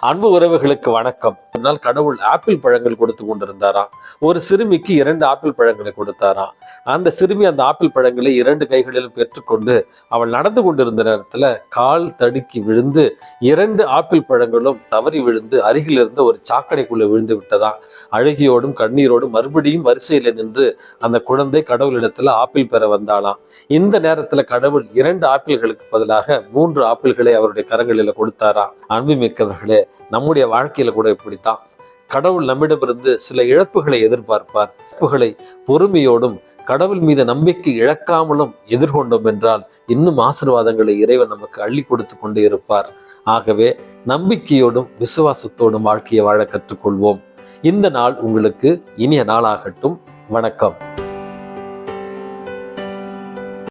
அன்பு உறவுகளுக்கு வணக்கம். ஒரு நாள் கடவுள் ஆப்பிள் பழங்கள் கொடுத்து கொண்டிருந்தாராம். ஒரு சிறுமிக்கு 2 ஆப்பிள் பழங்களை கொடுத்தாராம். அந்த சிறுமி அந்த ஆப்பிள் பழங்களை 2 கைகளிலும் பெற்றுக்கொண்டு அவள் நடந்து கொண்டிருந்த நேரத்துல கால் தடுக்கி விழுந்து 2 ஆப்பிள் பழங்களும் தவறி விழுந்து அருகில் இருந்த ஒரு சாக்கடைக்குள்ள விழுந்து விட்டதாம். அழுகியோடும் கண்ணீரோடும் மறுபடியும் வரிசையில நின்று அந்த குழந்தை கடவுளிடத்துல ஆப்பிள் பெற வந்தாளாம். இந்த நேரத்துல கடவுள் 2 ஆப்பிள்களுக்கு பதிலாக 3 ஆப்பிள்களை அவருடைய கரங்களில கொடுத்தாராம். அன்புமிக்கவர்களே, நம்முடைய வாழ்க்கையில கூட இப்படித்தான். கடவுள் நம்மிடமிருந்து சில இழப்புகளை எதிர்பார்ப்பார். இழப்புகளை பொறுமையோடும் கடவுள் மீது நம்பிக்கை இழக்காமலும் எதிர்கொண்டோம் என்றால் இன்னும் ஆசீர்வாதங்களை இறைவன் நமக்கு அள்ளி கொடுத்து கொண்டே இருப்பார். ஆகவே நம்பிக்கையோடும் விசுவாசத்தோடும் வாழ்க்கையை வாழ கற்றுக்கொள்வோம். இந்த நாள் உங்களுக்கு இனிய நாளாகட்டும். வணக்கம்.